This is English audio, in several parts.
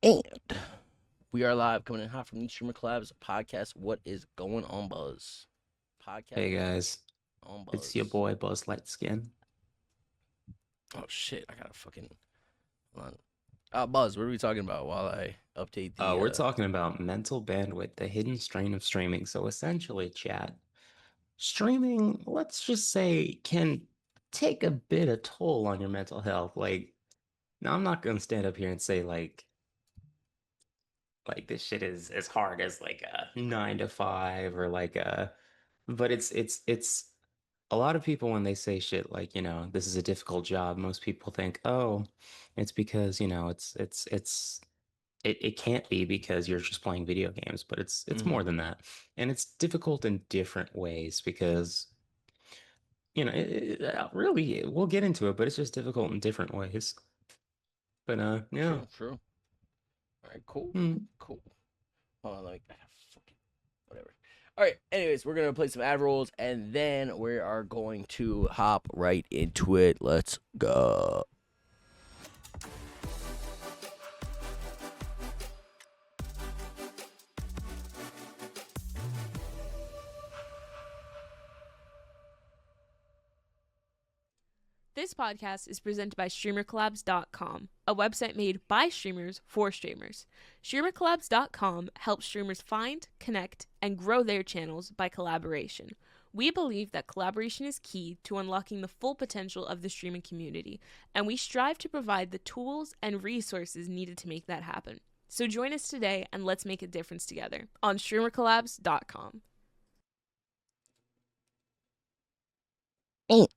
And we are live coming in hot from the StreamerCollabs podcast. What is going on, Buzz? Podcast Hey guys, on it's your Buzz. boy Buzz Lightskin. Oh shit, I gotta fucking hold on. Buzz, what are we talking about while I update the We're talking about mental bandwidth, the hidden strain of streaming. So essentially, chat, streaming, let's just say, can take a bit of toll on your mental health. Now I'm not gonna stand up here and say like this shit is as hard as like a 9 to 5 or but it's a lot of people when they say shit like, this is a difficult job, most people think, oh, it's because, it can't be because you're just playing video games, but it's mm-hmm. more than that. And it's difficult in different ways because, really, we'll get into it, but it's just difficult in different ways. But yeah. True, true. All right, cool, Hmm. cool. Hold on, like fucking whatever. All right. Anyways, we're gonna play some ad rolls, and then we are going to hop right into it. Let's go. This podcast is presented by StreamerCollabs.com, a website made by streamers for streamers. StreamerCollabs.com helps streamers find, connect, and grow their channels by collaboration. We believe that collaboration is key to unlocking the full potential of the streaming community, and we strive to provide the tools and resources needed to make that happen. So join us today and let's make a difference together on StreamerCollabs.com. And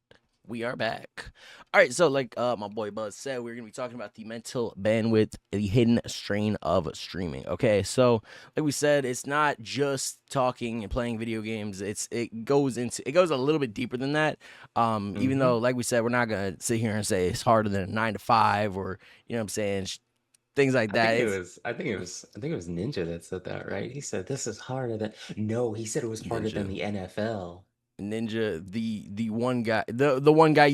we are back. All right, so like my boy Buzz said, we're gonna be talking about the mental bandwidth, the hidden strain of streaming. Okay, so like we said, it's not just talking and playing video games. It goes a little bit deeper than that. Even Hmm. though, like we said, we're not gonna sit here and say it's harder than a 9 to 5 or you know what I'm saying, things like I that. think it It's was, I think it was, I think it was Ninja that said that, right? He said this is harder than. No, he said it was harder than Ninja. the NFL. Ninja, the one guy, the one guy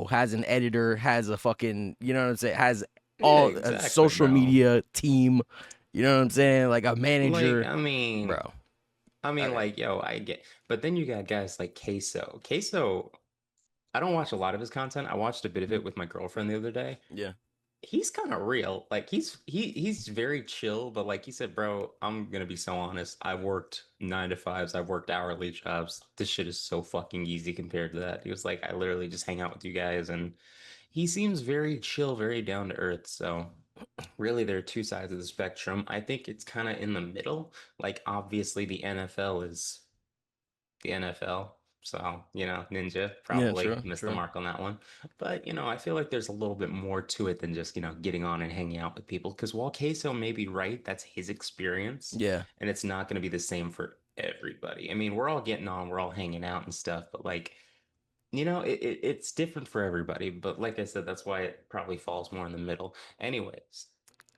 has an editor, has a fucking, you know what I'm saying, has Yeah, all a exactly, social bro. media team, you know what I'm saying, like a Like, manager, I mean, bro. I mean, Okay, like, yo, I get, but then you got guys like Queso. Queso, I don't watch a lot of his content. I watched a bit of it with my girlfriend the other day. yeah, He's kind of real. Like, he's very chill, but like he said, bro, I'm gonna be so honest. I've worked 9 to 5s. I've worked hourly jobs. This shit is so fucking easy compared to that. He was like, I literally just hang out with you guys, and he seems very chill, very down to earth. So really there are two sides of the spectrum. I think it's kind of in the middle. Like obviously the NFL is the NFL. So, Ninja yeah, probably true, missed the true, mark on that one. But, I feel like there's a little bit more to it than just, getting on and hanging out with people. Because while Queso may be right, that's his experience. yeah. And it's not going to be the same for everybody. I mean, we're all getting on, we're all hanging out and stuff. But like, it's different for everybody. But like I said, that's why it probably falls more in the middle. Anyways.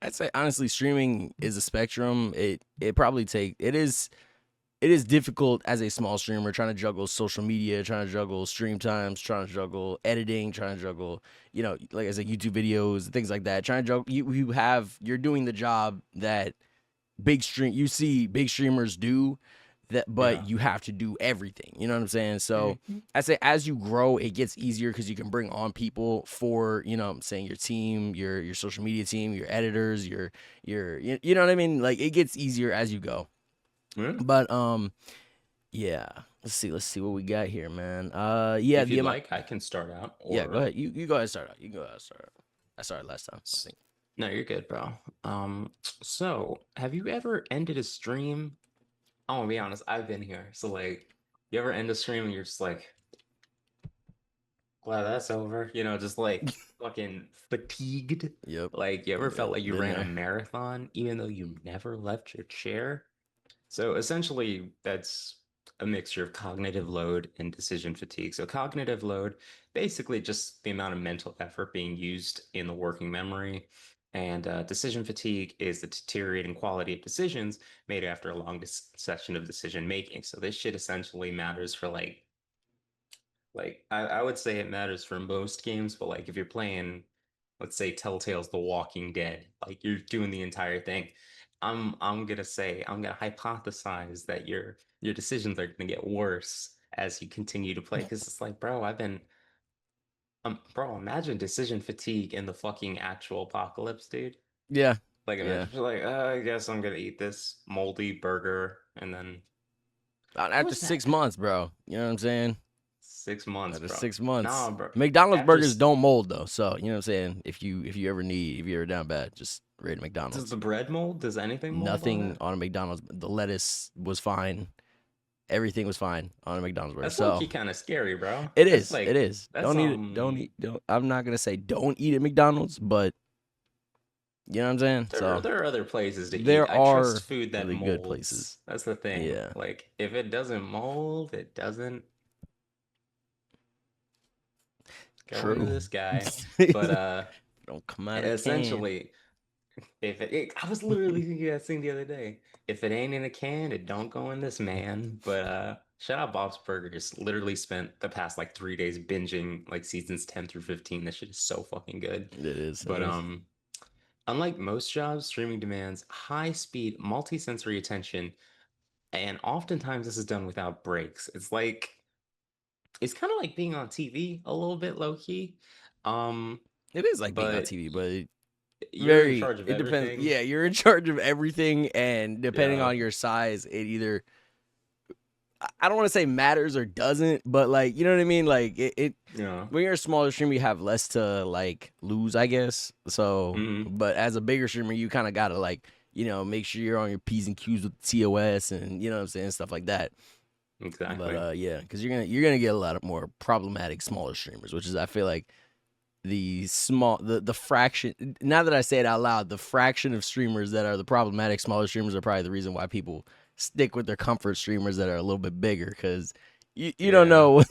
I'd say honestly, streaming is a spectrum. It probably it is difficult as a small streamer trying to juggle social media, trying to juggle stream times, trying to juggle editing, trying to juggle, like I said, YouTube videos, things like that. Trying to juggle, you're doing the job that you see big streamers do that, but Yeah. you have to do everything. You know what I'm saying? So Mhm. I say as you grow, it gets easier because you can bring on people for, what I'm saying, your team, your social media team, your editors, you know what I mean? Like it gets easier as you go. Yeah. But yeah. Let's see what we got here, man. Yeah, If the you'd amount. like, I can start out Yeah, go or ahead. You go ahead and start out. You can go ahead and start out. I started last time, I think. No, you're good, bro. So have you ever ended a stream? I want to be honest, I've been here. So like, you ever end a stream and you're just like, glad that's over, just like fucking fatigued. Yep. Like, you ever felt Yep. like you Been ran a there. marathon even though you never left your chair? So essentially, that's a mixture of cognitive load and decision fatigue. So cognitive load, basically just the amount of mental effort being used in the working memory. And decision fatigue is the deteriorating quality of decisions made after a long session of decision making. So this shit essentially matters for like I would say it matters for most games, but like if you're playing let's say Telltale's The Walking Dead, like you're doing the entire thing. I'm gonna say, I'm gonna hypothesize that your decisions are gonna get worse as you continue to play, because it's like, bro, bro, imagine decision fatigue in the fucking actual apocalypse, dude. Yeah, Like, yeah. imagine, like, I guess I'm gonna eat this moldy burger, and then what After was that? 6 months, bro. You know what I'm saying? 6 months, After bro. 6 months. Nah, bro. McDonald's After burgers don't mold though, so you know what I'm saying. If you're ever down bad, just raid a does McDonald's. the bread mold? Does anything mold on Nothing it? on a McDonald's. The lettuce was fine. Everything was fine on a McDonald's burger. That's low So key kind of scary, bro. it That's is. It like is. that's Don't eat it. Don't eat. Don't. I'm not gonna say don't eat at McDonald's, but you know what I'm saying. So there are other places to eat. there I trust are food that really good molds. places. That's the thing. Yeah. Like if it doesn't mold, it doesn't go into True. this guy. But Don't come out of can. essentially, if I was literally thinking that thing the other day. If it ain't in a can, it don't go in this man. But shout out Bob's Burgers. Literally spent the past like 3 days binging like seasons 10 through 15. That shit is so fucking good. It is. It But is. unlike most jobs, streaming demands high speed, multi-sensory attention, and oftentimes this is done without breaks. It's kind of like being on TV a little bit low key. Um, It is like being on but TV, but you're in very. charge of It depends. everything. Yeah, you're in charge of everything, and depending Yeah. on your size, it either I don't want to say matters or doesn't, but like you know what I mean. Like it Yeah. when you're a smaller streamer, you have less to like lose, I guess. So, Hmm. but as a bigger streamer, you kind of gotta like make sure you're on your P's and Q's with TOS and you know what I'm saying, stuff like that. But Exactly. yeah, because you're gonna get a lot of more problematic smaller streamers, which is I feel like the fraction. Now that I say it out loud, the fraction of streamers that are the problematic smaller streamers are probably the reason why people stick with their comfort streamers that are a little bit bigger because you don't Yeah. know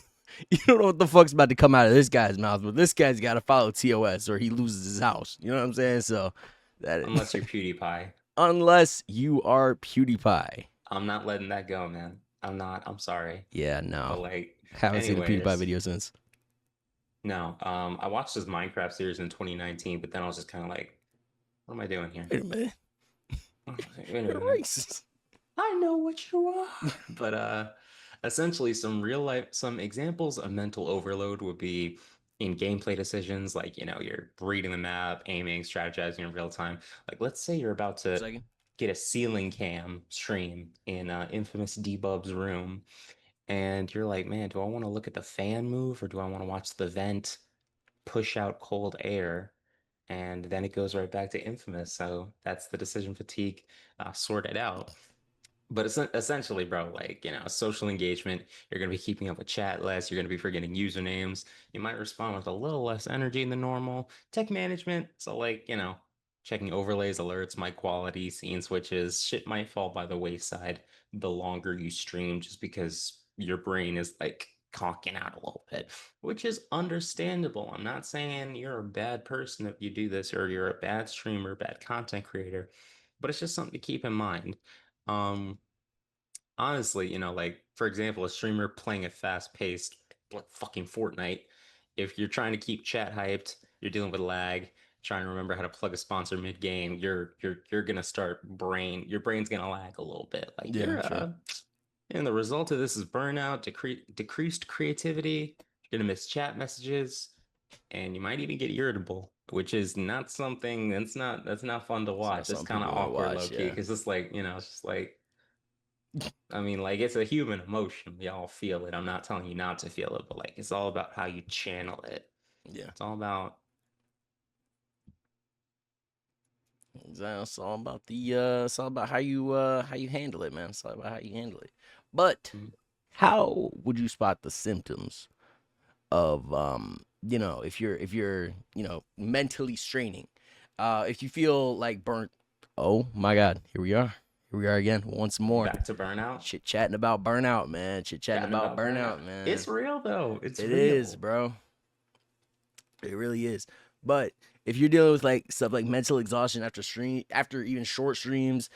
you don't know what the fuck's about to come out of this guy's mouth, but this guy's got to follow TOS or he loses his house. You know what I'm saying? So that Unless you're PewDiePie. unless you are PewDiePie. I'm not letting that go, man. I'm not. I'm sorry. Yeah, But no. like, Haven't seen a PewDiePie anyways, video since. no. I watched this Minecraft series in 2019, but then I was just kind of like, what am I doing here? Wait a minute. Wait a You're minute. racist. I know what you are. But essentially some examples of mental overload would be in gameplay decisions, like you're reading the map, aiming, strategizing in real time. Like let's say you're about to Second. get a ceiling cam stream in infamous Debub's room, and you're like, man, do I want to look at the fan move or do I want to watch the vent push out cold air? And then it goes right back to infamous. So that's the decision fatigue sorted out. But it's essentially, bro, like, social engagement, you're going to be keeping up with chat less. You're going to be forgetting usernames. You might respond with a little less energy than normal. Tech management, so like, checking overlays, alerts, mic quality, scene switches, shit might fall by the wayside the longer you stream just because your brain is like conking out a little bit, which is understandable. I'm not saying you're a bad person if you do this or you're a bad streamer, bad content creator, but it's just something to keep in mind. Um, Honestly, like for example, a streamer playing a fast-paced like fucking Fortnite, if you're trying to keep chat hyped, you're dealing with lag, trying to remember how to plug a sponsor mid-game, you're gonna your brain's gonna lag a little bit. Like Yeah, you're sure. and the result of this is burnout, decreased creativity, you're gonna miss chat messages, and you might even get irritable, which is not something that's not fun to It's not watch. It's something kind of people want to awkward low watch. key Yeah. because it's like, it's just like I mean, like it's a human emotion. We all feel it. I'm not telling you not to feel it, but like it's all about how you channel it. Yeah. It's all about It's all about it's all about how you handle it, man. It's all about how you handle it. But mm, how would you spot the symptoms of if you're mentally straining? If you feel like burnt, oh my god, here we are. Here we are again once more. back to burnout. Chit chatting about burnout, man. Chit chatting Chatting about about burnout. burnout, man. It's real though. It's It real. is, bro. It really is. But if you're dealing with like stuff like mental exhaustion after even short streams,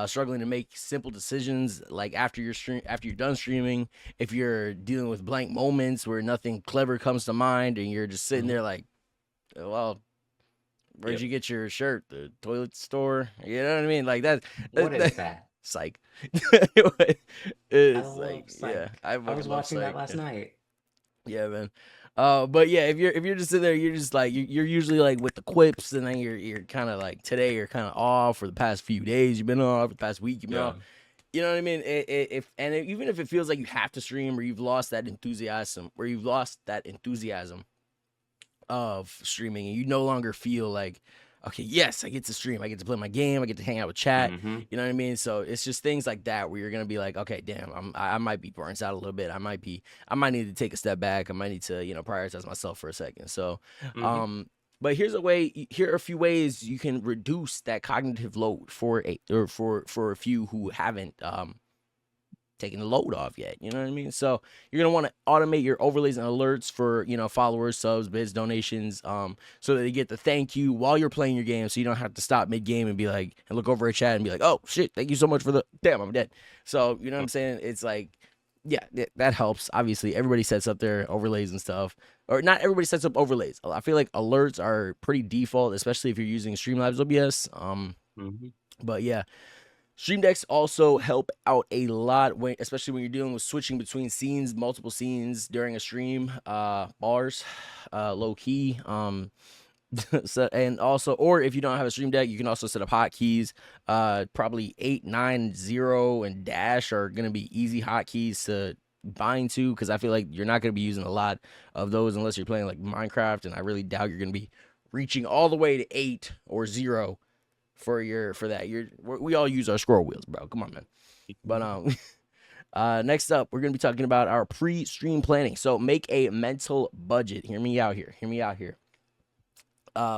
struggling to make simple decisions like after you're done streaming, if you're dealing with blank moments where nothing clever comes to mind and you're just sitting Mhm. there like, well, Where'd Yep. you get your shirt? The toilet store? You know what I mean? Like What is that? psych. I It's like, love yeah, Psych. I I was fucking love watching that psych. last night. Yeah, man. But yeah, if you're just sitting there, you're just like you're usually like with the quips, and then you're kind of like today you're kind of off for the past few days. You've been off for the past week. You've been Yeah. off. You know what I mean? Even if it feels like you have to stream, or you've lost that enthusiasm, of streaming, and you no longer feel like, okay, yes, I get to stream, I get to play my game, I get to hang out with chat. Mm-hmm. You know what I mean? So it's just things like that where you're gonna be like, okay, damn, I might be burnt out a little bit. I might need to take a step back. I might need to prioritize myself for a second. So, Mm-hmm. but here are a few ways you can reduce that cognitive load for a few who haven't taking the load off yet. You know what I mean? So you're gonna want to automate your overlays and alerts for followers, subs, bids, donations, so that they get the thank you while you're playing your game, so you don't have to stop mid game and be like and look over a chat and be like, oh shit, thank you so much for the damn, I'm dead. So you know what I'm saying? It's like, yeah, that helps. Obviously, everybody sets up their overlays and stuff, or not everybody sets up overlays. I feel like alerts are pretty default, especially if you're using Streamlabs OBS. Mm-hmm. But yeah, Stream decks also help out a lot when, especially when you're dealing with switching between scenes, multiple scenes during a stream, bars, low key. So, and also, or if you don't have a stream deck, you can also set up hotkeys. Probably 8, 9, 0, and dash are gonna be easy hotkeys to bind to, because I feel like you're not gonna be using a lot of those unless you're playing like Minecraft, and I really doubt you're gonna be reaching all the way to 8 or 0 for that. We all use our scroll wheels, bro. Come on, man. But next up, we're gonna be talking about our pre-stream planning. So make a mental budget. Hear me out here.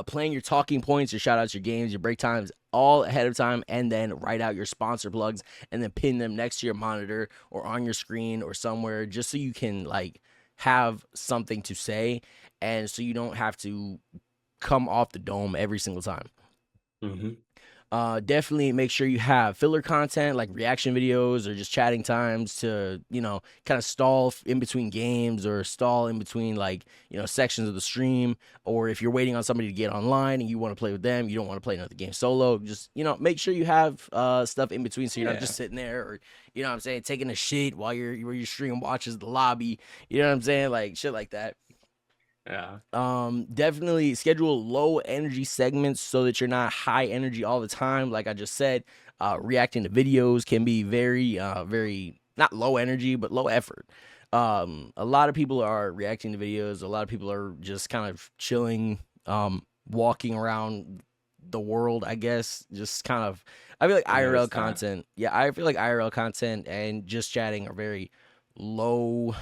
Plan your talking points, your shout outs, your games, your break times all ahead of time, and then write out your sponsor plugs and then pin them next to your monitor or on your screen or somewhere, just so you can like have something to say, and so you don't have to come off the dome every single time. Mm-hmm. Definitely make sure you have filler content like reaction videos or just chatting times to, kind of stall in between games, or stall in between like, sections of the stream. Or if you're waiting on somebody to get online and you want to play with them, you don't want to play another game solo. Just, make sure you have stuff in between, so you're not just sitting there, or, what I'm saying, taking a shit while your stream watches the lobby. You know what I'm saying? Like shit like that. Yeah. Definitely schedule low energy segments so that you're not high energy all the time. Like I just said, reacting to videos can be very, very not low energy, but low effort. A lot of people are reacting to videos. A lot of people are just kind of chilling, walking around the world, I guess. Just kind of, I feel like I IRL noticed that. content. Yeah, I feel like IRL content and just chatting are very low.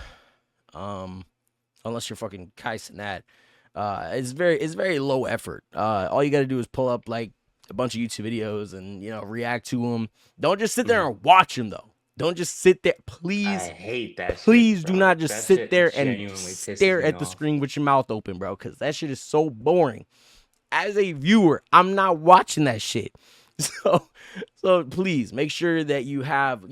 Unless you're fucking Kai Cenat. It's very low effort. All you got to do is pull up like a bunch of YouTube videos and react to them. Don't just sit there Mm-hmm. and watch them though. Don't just sit there. I Please, hate that shit, please do bro. not just That sit shit there and genuinely pisses stare me at the off. screen with your mouth open, bro. Because that shit is so boring. As a viewer, I'm not watching that shit. So, so please make sure that you have,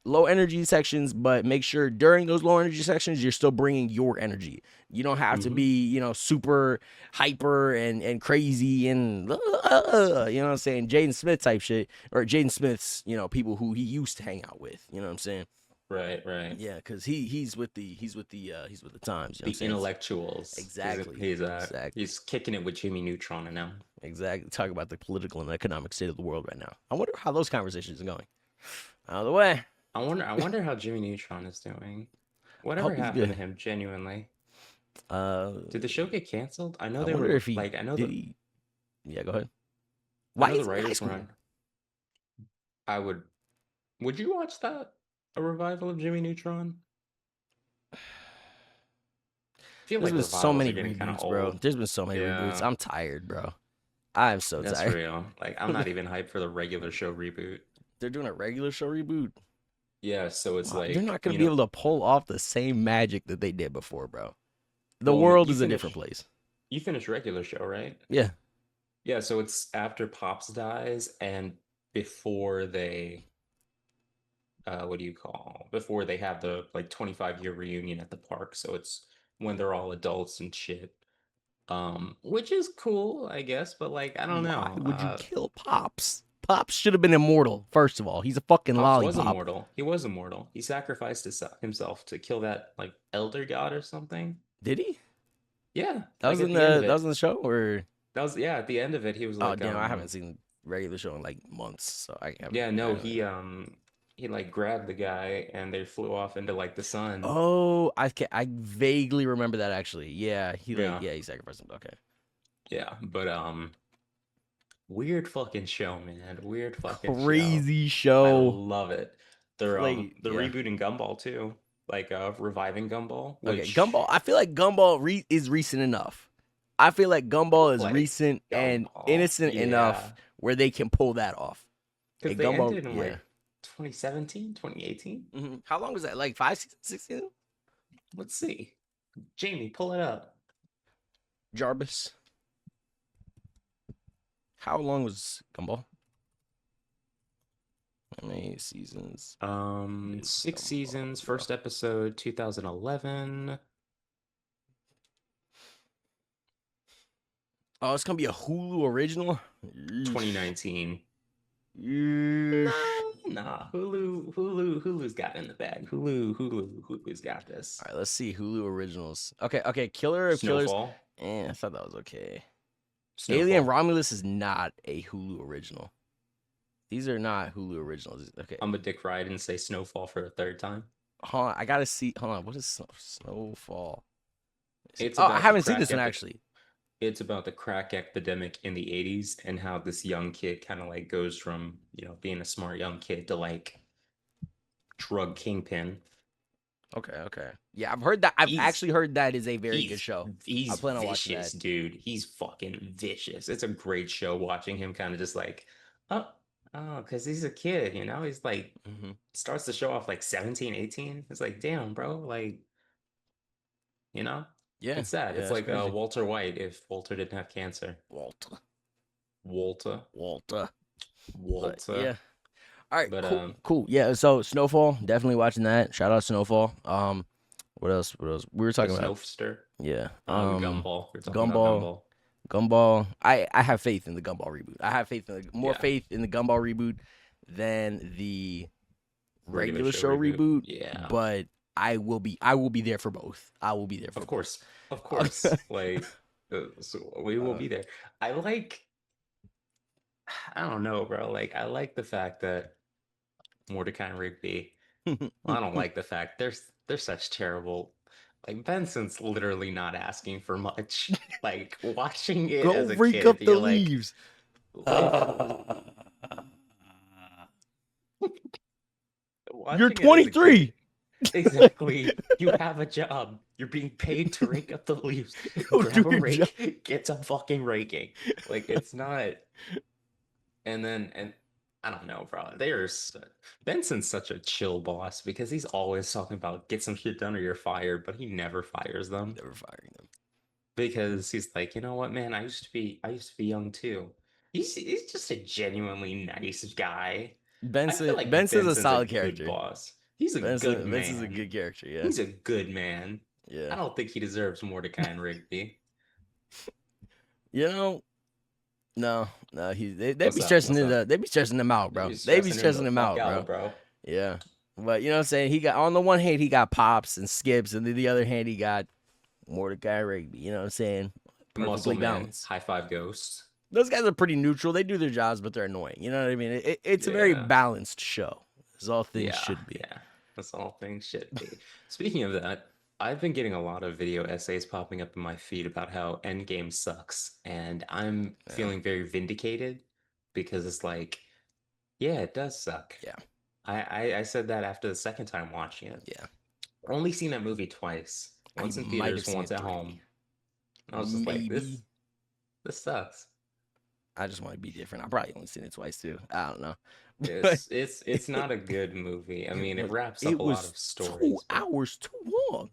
low energy sections, but make sure during those low energy sections, you're still bringing your energy. You don't have to Mm-hmm. be, super hyper and crazy and, you know what I'm saying? Jaden Smith type shit, or Jaden Smith's, people who he used to hang out with, you know what I'm saying? Right, right. Yeah, because he's with the times, you know what I'm The saying? intellectuals. Exactly. Exactly. He's kicking it with Jimmy Neutron now. Exactly. Talk about the political and economic state of the world right now. I wonder how those conversations are going. Out of the way. I wonder how Jimmy Neutron is doing. I Whatever hope he's happened good. to him, genuinely? Uh, Did the show get canceled? I know I they wonder were if he like, I know did. the Yeah, go ahead. I Why know the is he in high writers were school? on. I would you watch that? A revival of Jimmy Neutron? I feel There's like been so revivals are many getting kind of reboots, bro. old. There's been so many reboots. Yeah, I'm tired, bro. I'm so that's tired. real. Like, I'm not even hyped for the regular show reboot. They're doing a regular show reboot. Yeah, so it's They're like, not gonna be able to pull off the same magic that they did before, bro. The well, world is a different place. you finish regular show, right? Yeah. Yeah, so it's after Pops dies and before they what do you call before they have the like 25-year reunion at the park. So it's when they're all adults and shit. which is cool, I guess, but like I don't Why know. would you kill Pops? Pops should have been immortal. First of all, he's a fucking Pops was lollipop. immortal. He was immortal. He sacrificed himself to kill that like elder god or something. Did he? Yeah, That was like at in the end the of that was it. in the show, or That was yeah, at the end of it, he was oh like, damn, I haven't seen regular show in like months, so I haven't. yeah, I no, haven't. he like grabbed the guy and they flew off into like the sun. Oh, I vaguely remember that actually. Yeah, Yeah, he sacrificed him. Okay, yeah, but weird fucking show, man. Weird fucking show. crazy I show. love it. They're Yeah. rebooting Gumball too, like reviving Gumball, Okay, which Gumball. I feel like Gumball is recent enough. I feel like Gumball is like recent and Gumball, innocent enough yeah, where they can pull that off. because And they Gumball, ended in yeah. like 2017, 2018. How long was that? Like 5 seasons, 6 seasons? Let's see. Jamie, pull it up. Jarvis. How long was Gumball? How many seasons? 6 Gumball, seasons, bro? first episode 2011. Oh, it's gonna be a Hulu original. Yeesh. 2019. Yeesh. Nah. Hulu's got it in the bag. Hulu's got this. All right, let's see Hulu originals. Okay, Killer of Killers. Snowfall. I thought that was okay. Snowfall. Alien Romulus is not a Hulu original. These are not Hulu originals. Okay, I'm a dick ride and say Snowfall for the third time. hold on. I gotta see. Hold on. What is Snowfall? It's Oh, I about haven't seen this one actually. It's about the crack epidemic in the 80s and how this young kid kind of like goes from, being a smart young kid to like drug kingpin. Okay. Yeah, I've heard that. I've actually heard that is a very good show. He's I plan on watching vicious, that. dude. He's fucking vicious. It's a great show watching him kind of just like, oh, because he's a kid, He's like, starts the show off like 17, 18. It's like, damn, bro. Like, Yeah, it's sad. yeah, It's that's like crazy. Walter White if Walter didn't have cancer. Walter. But, yeah. All right, But cool. Yeah, so Snowfall, definitely watching that. Shout out Snowfall. What else? We were talking about. Snowster. Yeah. Gumball. We're talking Gumball. about Gumball. I have faith in the Gumball reboot. I have faith in more Yeah. faith in the Gumball reboot than the regular show reboot. reboot. Yeah. But I will be there for both. I will be there for Of course. Like, so we will be there. I don't know, bro. Like, I like the fact that Mordecai and Rigby. Well, I don't like the fact they're such terrible. Like Benson's literally not asking for much. Like watching it Go as a rake kid, up the you're like, leaves. You're watching it as a 23. kid- Exactly. You have a job. You're being paid to rake up the leaves. Go Grab do a your rake. Get some fucking raking. Like it's not. And I don't know, bro. Benson's such a chill boss because he's always talking about get some shit done or you're fired, but he never fires them Never firing them. because he's like, you know what, man? I used to be young too. He's just a genuinely nice guy. I feel like Benson's a solid good character. boss. He's a good man. Benson's a good character. Yeah. He's a good man. Yeah. I don't think he deserves Mordecai and Rigby. No, they be What's up? stressing What's up? they be stressing him out, bro. They be stressing him out, bro. Yeah. But you know what I'm saying? He got on the one hand he got Pops and Skips, and then the other hand he got Mordecai and Rigby. You know what I'm saying? Muscle Perfectly Man, balanced. High Five Ghost. Those guys are pretty neutral. They do their jobs, but they're annoying. You know what I mean? It's a very Yeah. balanced show. As all things should be. Yeah, that's all things should be. Speaking of that, I've been getting a lot of video essays popping up in my feed about how Endgame sucks, and I'm feeling very vindicated because it's like, yeah, it does suck. Yeah. I said that after the second time watching it. Yeah. Only seen that movie twice. Once in might have theaters, seen once it at 3. home. I was just like, Maybe. this sucks. I just want to be different. I probably only seen it twice too. I don't know. It's not a good movie. I mean, it wraps up a lot of stories. 2 hours too long.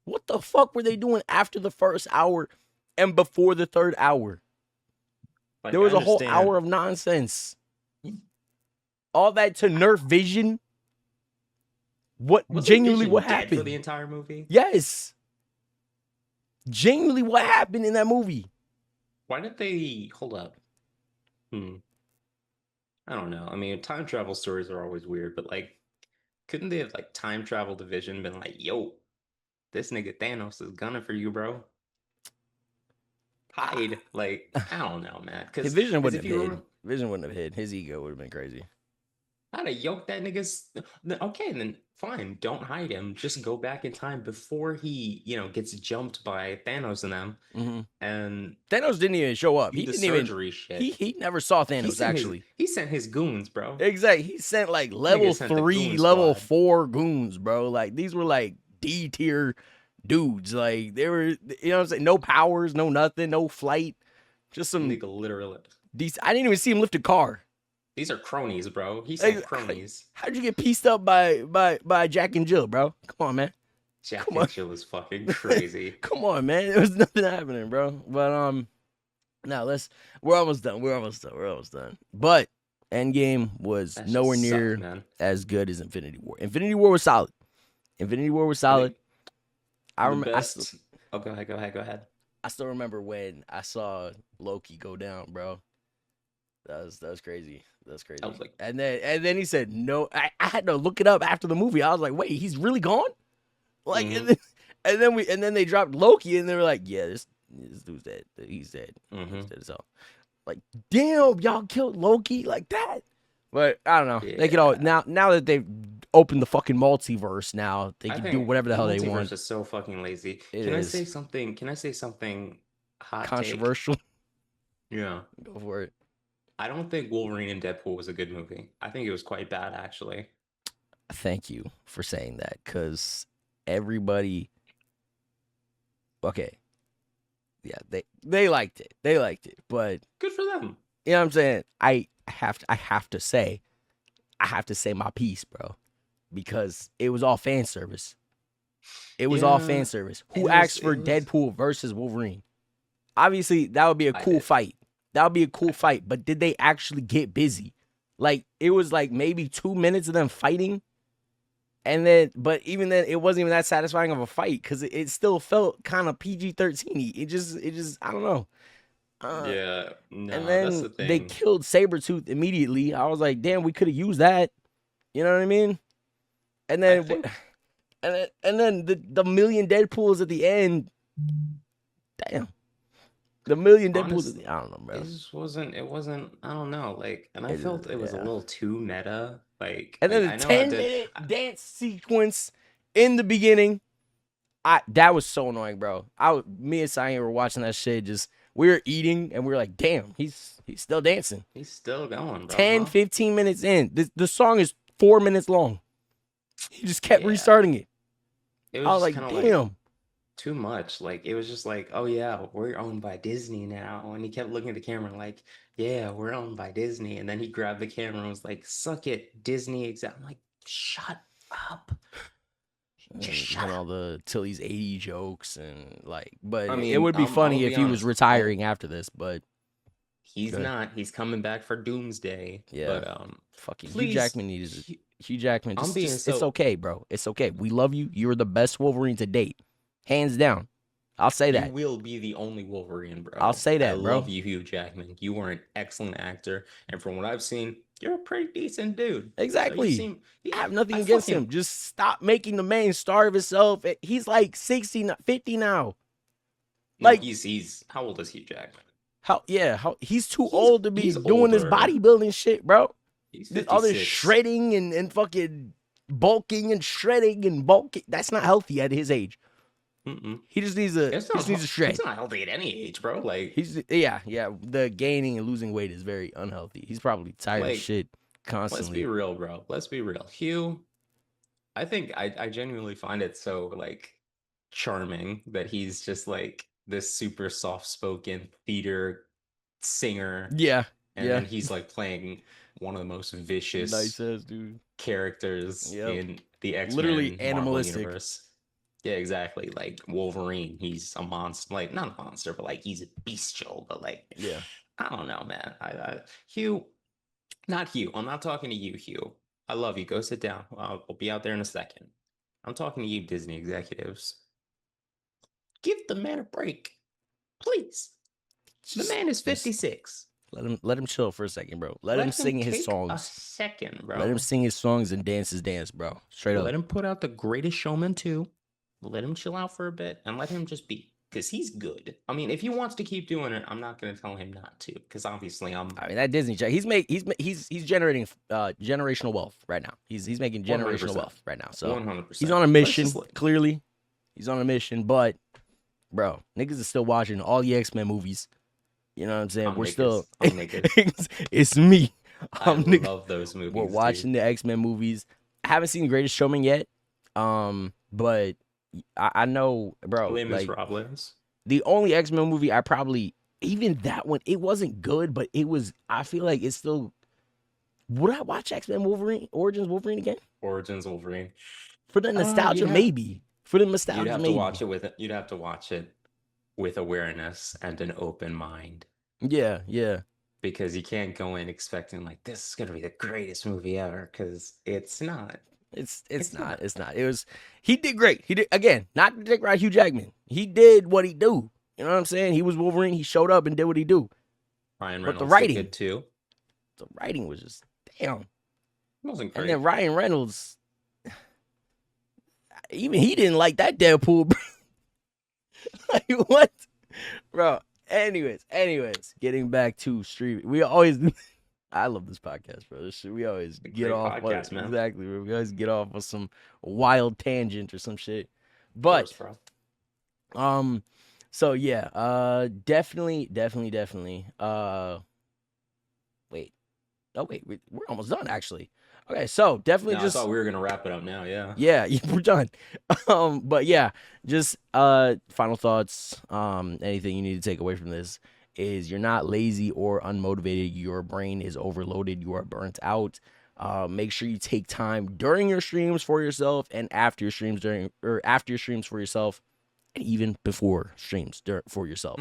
What the fuck were they doing after the first hour and before the third hour? Like, There was I a whole understand- hour of nonsense. All that to nerf Vision. What Wasn't genuinely Vision what dead happened? for the entire movie? Yes. Genuinely, what happened in that movie? Why did they hold up? I don't know. I mean, time travel stories are always weird, but like, couldn't they have like time travel division been like, yo, this nigga Thanos is gunning for you, bro? Hide. Like, I don't know, man. His Because Vision wouldn't if have you hid. remember, Vision wouldn't have hid. His ego would have been crazy. I'd have yoked that nigga's. Okay, then fine. Don't hide him. Just go back in time before he, gets jumped by Thanos and them, Mm-hmm. and Thanos didn't even show up. do He the didn't even. surgery shit. He never saw Thanos actually. He sent his goons, bro. Exactly. He sent like Nigga level sent the 3, goon level squad. 4 goons, bro. Like these were like D tier dudes. Like they were, what I'm saying? No powers, no nothing, no flight. Just some Nigga, literally. decent. I didn't even see him lift a car. These are cronies, bro. He Like, sent cronies. how'd you get pieced up by Jack and Jill, bro? Come on, man. Jack Come and on. Jill is fucking crazy. Come on, man. There was nothing happening, bro. But now we're almost done. But Endgame was That shit nowhere sucked, near man. as good as Infinity War. Infinity War was solid. I think I the remember. best. Oh, go ahead. I still remember when I saw Loki go down, bro. That was crazy. That's crazy. I was like, And then he said no. I had to look it up after the movie. I was like, wait, he's really gone? Like, Mhm. and then they dropped Loki, and they were like, yeah, this dude's dead. He's dead. He's dead as hell. Like, damn, y'all killed Loki like that. But I don't know. They could all Yeah. now that they've opened the fucking multiverse. Now they I can do think whatever the hell they multiverse want. is so fucking lazy. It Can I is. say something? Can I say something hot take? Controversial. Yeah. Go for it. I don't think Wolverine and Deadpool was a good movie. I think it was quite bad, actually. Thank you for saying that, because everybody. Okay. Yeah, they liked it. They liked it, but Good for them. you know what I'm saying? I have to say my piece, bro, because it was all fan service. It was all fan Yeah, service. it Who was- asked for it was- Deadpool versus Wolverine? Obviously, that would be a I cool did. fight. That would be a cool fight. But did they actually get busy? Like, it was like maybe 2 minutes of them fighting. And then, but even then, it wasn't even that satisfying of a fight because it still felt kind of PG-13. It just, I don't know. Yeah, no, And that's then the they thing. killed Sabretooth immediately. I was like, damn, we could have used that. You know what I mean? And I then, think and then the million Deadpools at the end. Damn. The million Deadpools. honestly, I don't know, bro. it just wasn't. It wasn't. I don't know. Like, and I It felt is, it was a yeah. little too meta. Like, And then the I know I did. 10-minute dance sequence in the beginning. That was so annoying, bro. Me and Cyan were watching that shit. Just we were eating and we were like, damn, he's still dancing. He's still going, bro. 10, huh? 15 minutes in. The song is 4 minutes long. He just kept Yeah. restarting it. It I was was like, kind of damn. like too much. Like, it was just like, oh yeah, we're owned by Disney now. And he kept looking at the camera like, yeah, we're owned by Disney. And then he grabbed the camera and was like, suck it, Disney. I'm like, shut up. Just shut And up. all the Tilly's 80 jokes and like, but I it mean, would be I'm funny gonna if be he was honest. retiring after this, but He's Good. not. He's coming back for Doomsday. Yeah. But fucking Hugh please, Jackman needed it. Hugh Jackman, I'm being it's so- okay, bro. It's okay. We love you. You're the best Wolverine to date. Hands down. I'll say you that. will be the only Wolverine, bro. I'll say that, I bro. love you, Hugh Jackman. You are an excellent actor, and from what I've seen, you're a pretty decent dude. So Exactly. I have nothing I against fucking- him. Just stop making the man starve himself. He's like 60, 50 now. No, like- he's how old is Hugh Jackman? He's too He's- old to be he's doing this older. bodybuilding shit, bro. He's All this 56. shredding and fucking bulking and shredding and bulking. That's not healthy at his age. Mm-mm. He just needs to shred. It's not healthy at any age, bro. Like, Yeah. The gaining and losing weight is very unhealthy. He's probably tired of Like, shit let's constantly. be real, bro. Let's be real. Hugh, I think I genuinely find it so like charming that he's just like this super soft-spoken theater singer, Yeah. and yeah. then he's like playing one of the most vicious Nice ass dude. characters Yep. in the X-Men Literally Marvel animalistic. universe. Yeah, exactly. Like Wolverine, he's a monster. Like, not a monster, but like he's bestial. But like, Yeah. I don't know, man. Hugh, not Hugh. I'm not talking to you, Hugh. I love you. Go sit down. We'll be out there in a second. I'm talking to you, Disney executives. Give the man a break, please. The man is 56. Let him chill for a second, bro. Let him sing his take songs. a second, bro. Let him sing his songs and dance his dance, bro. Straight up. Let him put out The Greatest Showman 2. Let him chill out for a bit and let him just be. Because he's good. I mean, if he wants to keep doing it, I'm not going to tell him not to. Because obviously I mean, that Disney check. He's generating generational wealth right now. He's making generational 100%. wealth right now. So 100%. he's on a mission. Clearly, he's on a mission. But bro, niggas is still watching all the X-Men movies. You know what I'm saying? I'm We're niggas. still. I'm niggas. It's me. I love those movies. We're watching the X-Men movies. I haven't seen The Greatest Showman yet. But I know, bro. Les like Miserables. the only X-Men movie I probably, even that one, it wasn't good, but it was. I feel like it's still. Would I watch X-Men Wolverine Origins Wolverine again? Origins Wolverine. For the nostalgia, maybe. For the nostalgia, You'd have maybe. to watch it with it. You'd have to watch it with awareness and an open mind. Yeah, yeah. Because you can't go in expecting like this is gonna be the greatest movie ever, because it's not. It's not. It's not. It was. He did great. He did again. Not to take right Hugh Jackman. He did what he do. You know what I'm saying? He was Wolverine. He showed up and did what he do. Ryan Reynolds but the writing, did good too. The writing was just damn. It wasn't great. And then Ryan Reynolds, even he didn't like that Deadpool. Like what, bro? Anyways, getting back to streaming. We always. I love this podcast, bro. This shit, we always get off. Podcast, man. Exactly. We always get off on some wild tangent or some shit. But, so yeah, definitely. Wait. Oh wait, we're almost done actually. Okay, so definitely I thought we were gonna wrap it up now. Yeah. Yeah, we're done. But yeah, just final thoughts. Anything you need to take away from this is you're not lazy or unmotivated. Your brain is overloaded. You are burnt out. Make sure you take time during your streams for yourself and after your streams for yourself, and even before streams for yourself.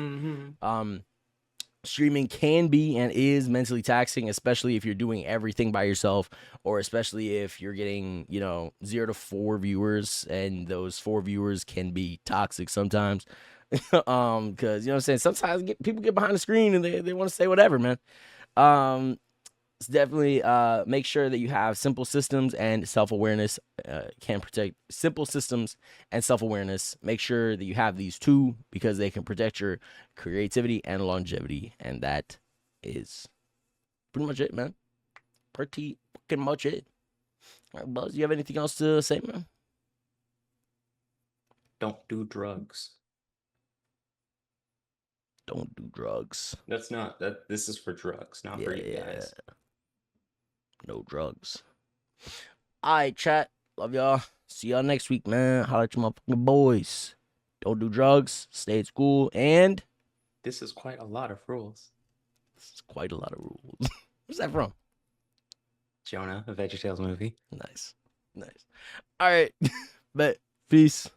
Streaming can be and is mentally taxing, especially if you're doing everything by yourself, or especially if you're getting 0 to 4 viewers, and those 4 viewers can be toxic sometimes. Because you know what I'm saying, sometimes people get behind the screen and they want to say whatever, man. It's definitely make sure that you have simple systems and self-awareness. Can protect simple systems and self-awareness. Make sure that you have these two, because they can protect your creativity and longevity. And that is pretty much it, man. Pretty fucking much it. All right, Buzz, you have anything else to say, man? Don't do drugs. Don't do drugs. That's not that. This is for drugs, not for you guys. No drugs. All right, chat. Love y'all. See y'all next week, man. Holla at your motherfucking boys. Don't do drugs. Stay at school. And this is quite a lot of rules. Where's that from? Jonah, a VeggieTales movie. Nice. All right. Bet. Peace.